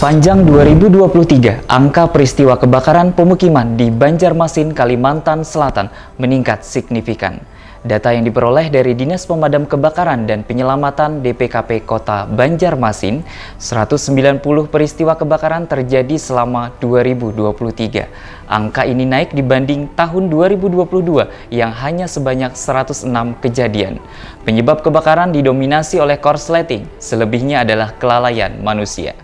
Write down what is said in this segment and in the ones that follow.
Sepanjang 2023, angka peristiwa kebakaran pemukiman di Banjarmasin, Kalimantan Selatan meningkat signifikan. Data yang diperoleh dari Dinas Pemadam Kebakaran dan Penyelamatan DPKP Kota Banjarmasin, 190 peristiwa kebakaran terjadi selama 2023. Angka ini naik dibanding tahun 2022 yang hanya sebanyak 106 kejadian. Penyebab kebakaran didominasi oleh korsleting, selebihnya adalah kelalaian manusia.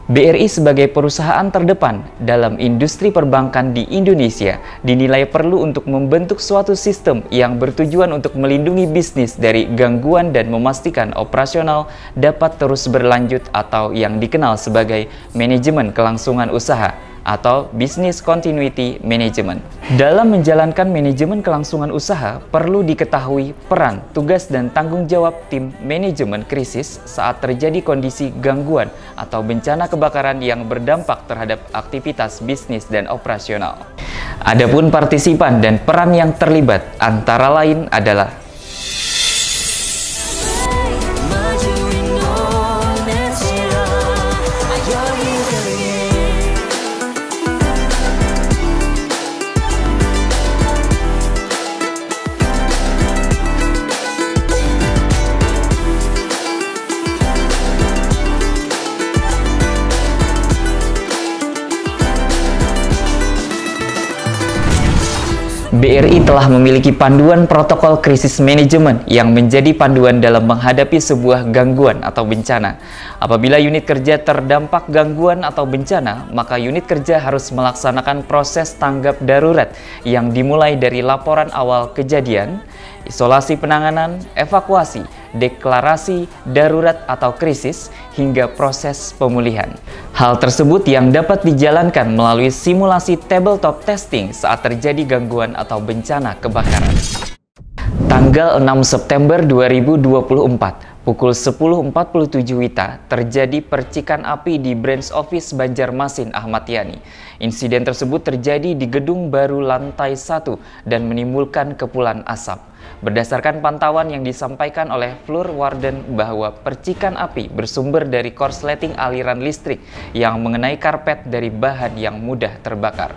BRI sebagai perusahaan terdepan dalam industri perbankan di Indonesia dinilai perlu untuk membentuk suatu sistem yang bertujuan untuk melindungi bisnis dari gangguan dan memastikan operasional dapat terus berlanjut atau yang dikenal sebagai manajemen kelangsungan usaha atau Business Continuity Management. Dalam menjalankan manajemen kelangsungan usaha, perlu diketahui peran, tugas, dan tanggung jawab tim manajemen krisis saat terjadi kondisi gangguan atau bencana kebakaran yang berdampak terhadap aktivitas bisnis dan operasional. Adapun partisipan dan peran yang terlibat antara lain adalah BRI telah memiliki panduan protokol krisis manajemen yang menjadi panduan dalam menghadapi sebuah gangguan atau bencana. Apabila unit kerja terdampak gangguan atau bencana, maka unit kerja harus melaksanakan proses tanggap darurat yang dimulai dari laporan awal kejadian, isolasi penanganan, evakuasi, deklarasi darurat atau krisis, hingga proses pemulihan. Hal tersebut yang dapat dijalankan melalui simulasi tabletop testing saat terjadi gangguan atau bencana kebakaran. Tanggal 6 September 2024, pukul 10.47 WITA, terjadi percikan api di branch office Banjarmasin Ahmad Yani. Insiden tersebut terjadi di gedung baru lantai 1 dan menimbulkan kepulan asap. Berdasarkan pantauan yang disampaikan oleh Floor Warden bahwa percikan api bersumber dari korsleting aliran listrik yang mengenai karpet dari bahan yang mudah terbakar.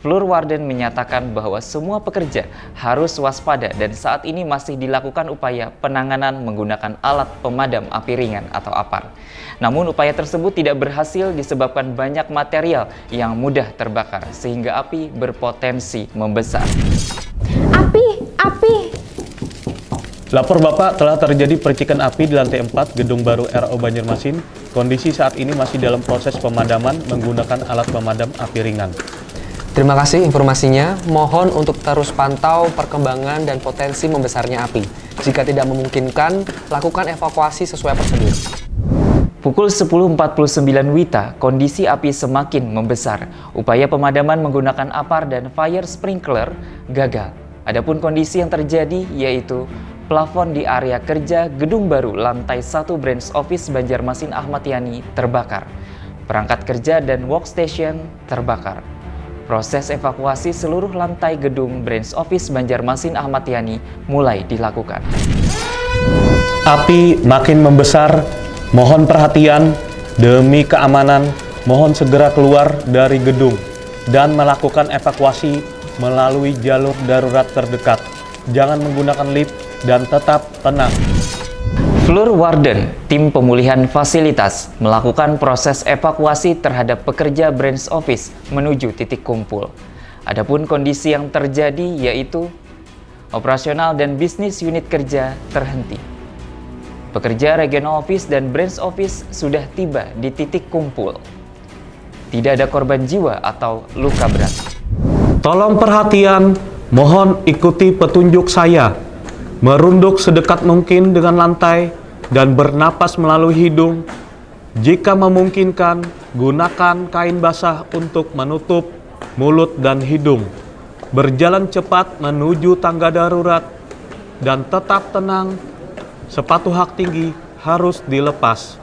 Floor Warden menyatakan bahwa semua pekerja harus waspada dan saat ini masih dilakukan upaya penanganan menggunakan alat pemadam api ringan atau APAR. Namun upaya tersebut tidak berhasil disebabkan banyak material yang mudah terbakar sehingga api berpotensi membesar. Api! Lapor Bapak, telah terjadi percikan api di lantai 4 gedung baru RO Banjarmasin. Kondisi saat ini masih dalam proses pemadaman menggunakan alat pemadam api ringan. Terima kasih informasinya. Mohon untuk terus pantau perkembangan dan potensi membesarnya api. Jika tidak memungkinkan, lakukan evakuasi sesuai prosedur. Pukul 10.49 WITA, kondisi api semakin membesar. Upaya pemadaman menggunakan APAR dan fire sprinkler gagal. Adapun kondisi yang terjadi yaitu plafon di area kerja gedung baru lantai 1 branch office Banjarmasin Ahmad Yani terbakar. Perangkat kerja dan workstation terbakar. Proses evakuasi seluruh lantai gedung branch office Banjarmasin Ahmad Yani mulai dilakukan. Api makin membesar, mohon perhatian demi keamanan, mohon segera keluar dari gedung dan melakukan evakuasi melalui jalur darurat terdekat. Jangan menggunakan lift dan tetap tenang. Floor Warden, tim pemulihan fasilitas, melakukan proses evakuasi terhadap pekerja branch office menuju titik kumpul. Adapun kondisi yang terjadi yaitu operasional dan bisnis unit kerja terhenti. Pekerja regional office dan branch office sudah tiba di titik kumpul. Tidak ada korban jiwa atau luka berat. Tolong perhatian, mohon ikuti petunjuk saya. Merunduk sedekat mungkin dengan lantai dan bernapas melalui hidung. Jika memungkinkan, gunakan kain basah untuk menutup mulut dan hidung. Berjalan cepat menuju tangga darurat dan tetap tenang. Sepatu hak tinggi harus dilepas.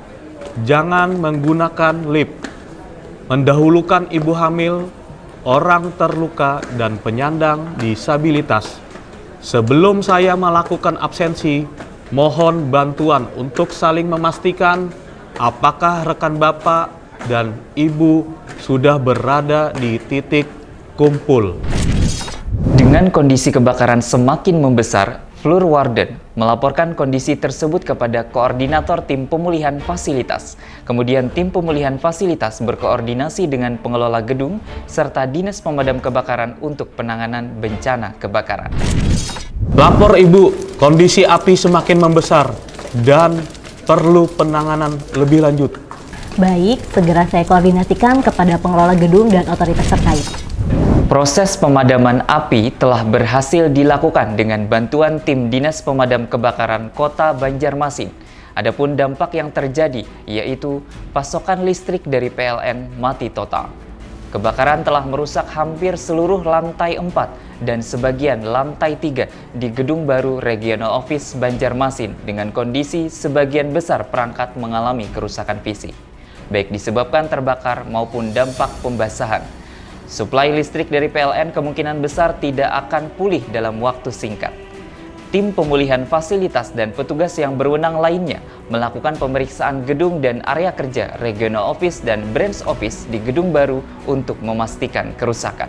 Jangan menggunakan lift. Mendahulukan ibu hamil, orang terluka, dan penyandang disabilitas. Sebelum saya melakukan absensi, mohon bantuan untuk saling memastikan apakah rekan Bapak dan Ibu sudah berada di titik kumpul. Dengan kondisi kebakaran semakin membesar, Floor Warden melaporkan kondisi tersebut kepada koordinator tim pemulihan fasilitas. Kemudian tim pemulihan fasilitas berkoordinasi dengan pengelola gedung serta Dinas Pemadam Kebakaran untuk penanganan bencana kebakaran. Lapor Ibu, kondisi api semakin membesar dan perlu penanganan lebih lanjut. Baik, segera saya koordinasikan kepada pengelola gedung dan otoritas terkait. Proses pemadaman api telah berhasil dilakukan dengan bantuan tim Dinas Pemadam Kebakaran Kota Banjarmasin. Adapun dampak yang terjadi yaitu pasokan listrik dari PLN mati total. Kebakaran telah merusak hampir seluruh lantai 4 dan sebagian lantai 3 di Gedung Baru Regional Office Banjarmasin dengan kondisi sebagian besar perangkat mengalami kerusakan fisik, baik disebabkan terbakar maupun dampak pembasahan. Suplai listrik dari PLN kemungkinan besar tidak akan pulih dalam waktu singkat. Tim pemulihan fasilitas dan petugas yang berwenang lainnya melakukan pemeriksaan gedung dan area kerja Regional Office dan Branch Office di Gedung Baru untuk memastikan kerusakan.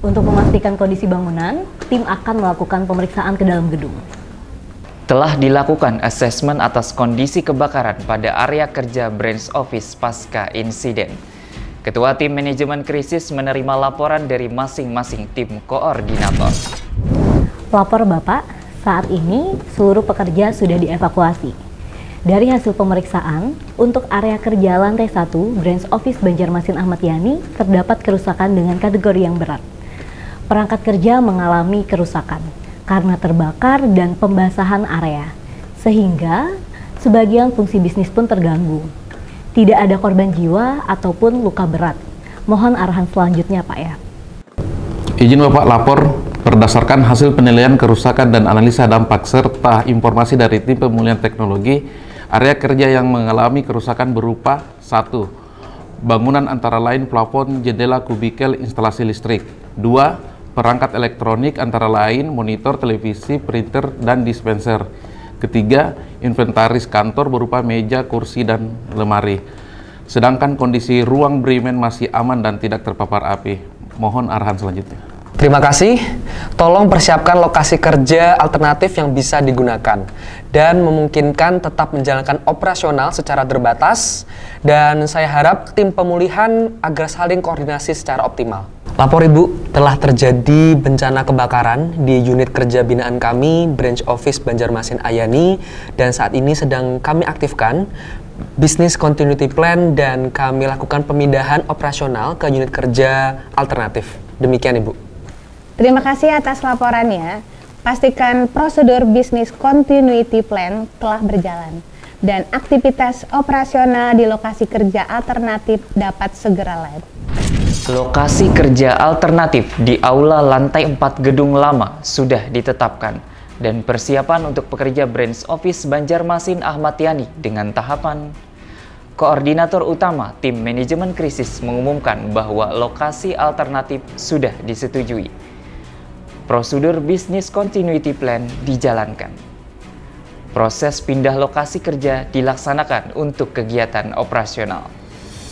Untuk memastikan kondisi bangunan, tim akan melakukan pemeriksaan ke dalam gedung. Telah dilakukan asesmen atas kondisi kebakaran pada area kerja Branch Office pasca insiden. Ketua Tim Manajemen Krisis menerima laporan dari masing-masing tim koordinator. Lapor Bapak, saat ini seluruh pekerja sudah dievakuasi. Dari hasil pemeriksaan, untuk area kerja lantai 1 Branch Office Banjarmasin Ahmad Yani terdapat kerusakan dengan kategori yang berat. Perangkat kerja mengalami kerusakan karena terbakar dan pembasahan area, sehingga sebagian fungsi bisnis pun terganggu. Tidak ada korban jiwa ataupun luka berat. Mohon arahan selanjutnya, Pak ya. Izin Bapak lapor berdasarkan hasil penilaian kerusakan dan analisa dampak serta informasi dari tim pemulihan teknologi, area kerja yang mengalami kerusakan berupa 1. Bangunan antara lain plafon, jendela, kubikel, instalasi listrik. 2. Perangkat elektronik antara lain monitor, televisi, printer, dan dispenser. Ketiga, inventaris kantor berupa meja, kursi, dan lemari. Sedangkan kondisi ruang Bremen masih aman dan tidak terpapar api. Mohon arahan selanjutnya. Terima kasih. Tolong persiapkan lokasi kerja alternatif yang bisa digunakan dan memungkinkan tetap menjalankan operasional secara terbatas. Dan saya harap tim pemulihan agar saling koordinasi secara optimal. Lapor Ibu, telah terjadi bencana kebakaran di unit kerja binaan kami, Branch Office Banjarmasin Ayani, dan saat ini sedang kami aktifkan Business Continuity Plan dan kami lakukan pemindahan operasional ke unit kerja alternatif. Demikian Ibu. Terima kasih atas laporannya. Pastikan prosedur Business Continuity Plan telah berjalan dan aktivitas operasional di lokasi kerja alternatif dapat segera live. Lokasi kerja alternatif di Aula lantai 4 Gedung Lama sudah ditetapkan dan persiapan untuk pekerja Branch Office Banjarmasin Ahmad Yani dengan tahapan. Koordinator utama Tim Manajemen Krisis mengumumkan bahwa lokasi alternatif sudah disetujui. Prosedur Business Continuity Plan dijalankan. Proses pindah lokasi kerja dilaksanakan untuk kegiatan operasional.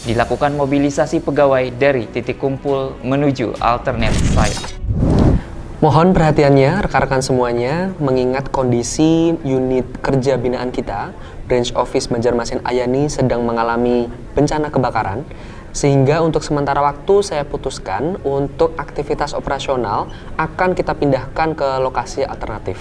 Dilakukan mobilisasi pegawai dari titik kumpul menuju alternate site. Mohon perhatiannya rekan-rekan semuanya, mengingat kondisi unit kerja binaan kita, Branch Office Banjarmasin Ayani sedang mengalami bencana kebakaran, sehingga untuk sementara waktu saya putuskan untuk aktivitas operasional akan kita pindahkan ke lokasi alternatif.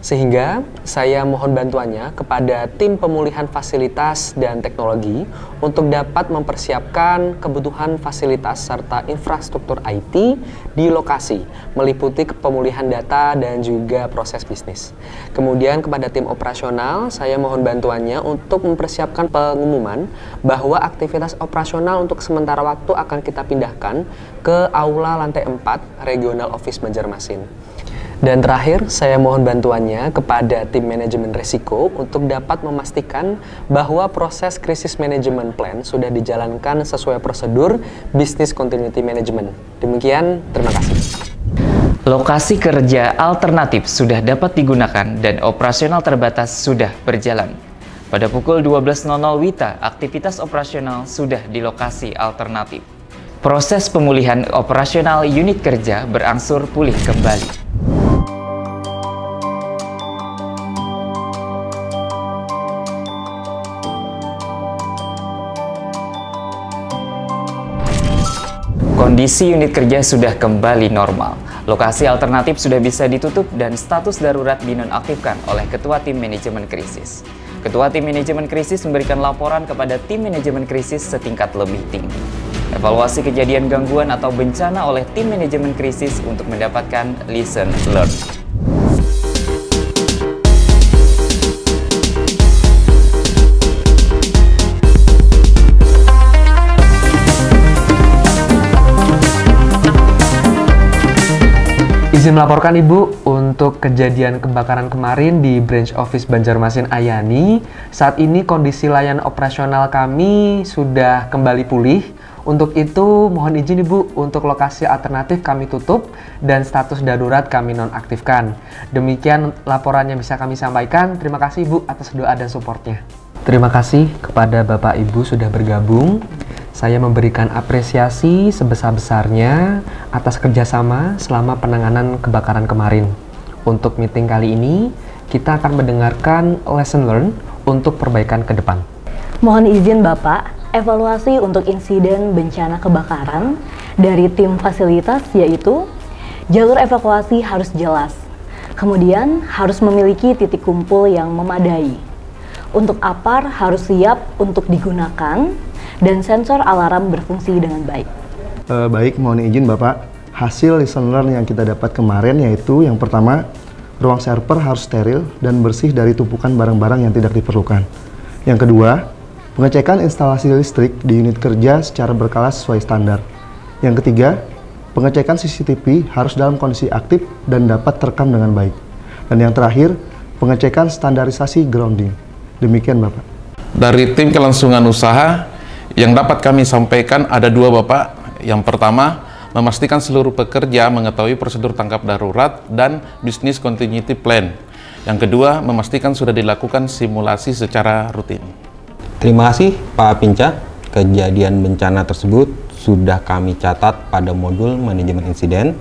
Sehingga saya mohon bantuannya kepada tim pemulihan fasilitas dan teknologi untuk dapat mempersiapkan kebutuhan fasilitas serta infrastruktur IT di lokasi, meliputi pemulihan data dan juga proses bisnis. Kemudian kepada tim operasional, saya mohon bantuannya untuk mempersiapkan pengumuman bahwa aktivitas operasional untuk sementara waktu akan kita pindahkan ke Aula lantai 4 Regional Office Banjarmasin. Dan terakhir, saya mohon bantuannya kepada tim manajemen risiko untuk dapat memastikan bahwa proses krisis manajemen plan sudah dijalankan sesuai prosedur Business Continuity Management. Demikian, terima kasih. Lokasi kerja alternatif sudah dapat digunakan dan operasional terbatas sudah berjalan. Pada pukul 12.00 WITA, aktivitas operasional sudah di lokasi alternatif. Proses pemulihan operasional unit kerja berangsur pulih kembali. Kondisi unit kerja sudah kembali normal. Lokasi alternatif sudah bisa ditutup dan status darurat dinonaktifkan oleh Ketua Tim Manajemen Krisis. Ketua Tim Manajemen Krisis memberikan laporan kepada Tim Manajemen Krisis setingkat lebih tinggi. Evaluasi kejadian gangguan atau bencana oleh Tim Manajemen Krisis untuk mendapatkan lesson learned. Izin melaporkan Ibu untuk kejadian kebakaran kemarin di Branch Office Banjarmasin Ayani. Saat ini kondisi layanan operasional kami sudah kembali pulih. Untuk itu mohon izin Ibu untuk lokasi alternatif kami tutup dan status darurat kami nonaktifkan. Demikian laporan yang bisa kami sampaikan. Terima kasih Ibu atas doa dan supportnya. Terima kasih kepada Bapak Ibu sudah bergabung. Saya memberikan apresiasi sebesar-besarnya atas kerjasama selama penanganan kebakaran kemarin. Untuk meeting kali ini, kita akan mendengarkan lesson learned untuk perbaikan ke depan. Mohon izin Bapak, evaluasi untuk insiden bencana kebakaran dari tim fasilitas yaitu jalur evakuasi harus jelas, kemudian harus memiliki titik kumpul yang memadai. Untuk APAR harus siap untuk digunakan, dan sensor alarm berfungsi dengan baik. Baik, mohon izin Bapak. Hasil lesson learn yang kita dapat kemarin yaitu yang pertama, ruang server harus steril dan bersih dari tumpukan barang-barang yang tidak diperlukan. Yang kedua, pengecekan instalasi listrik di unit kerja secara berkala sesuai standar. Yang ketiga, pengecekan CCTV harus dalam kondisi aktif dan dapat terekam dengan baik. Dan yang terakhir, pengecekan standarisasi grounding. Demikian Bapak. Dari tim kelangsungan usaha, yang dapat kami sampaikan ada dua Bapak. Yang pertama, memastikan seluruh pekerja mengetahui prosedur tanggap darurat dan business continuity plan. Yang kedua, memastikan sudah dilakukan simulasi secara rutin. Terima kasih Pak Pinca. Kejadian bencana tersebut sudah kami catat pada modul manajemen insiden,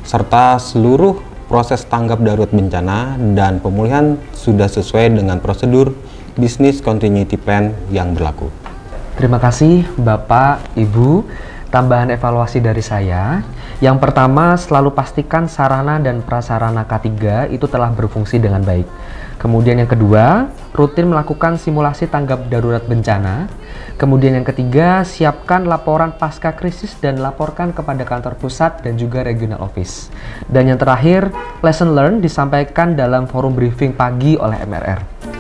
serta seluruh proses tanggap darurat bencana dan pemulihan sudah sesuai dengan prosedur business continuity plan yang berlaku. Terima kasih Bapak, Ibu. Tambahan evaluasi dari saya. Yang pertama, selalu pastikan sarana dan prasarana K3 itu telah berfungsi dengan baik. Kemudian yang kedua, rutin melakukan simulasi tanggap darurat bencana. Kemudian yang ketiga, siapkan laporan pasca krisis dan laporkan kepada kantor pusat dan juga regional office. Dan yang terakhir, lesson learned disampaikan dalam forum briefing pagi oleh MRR.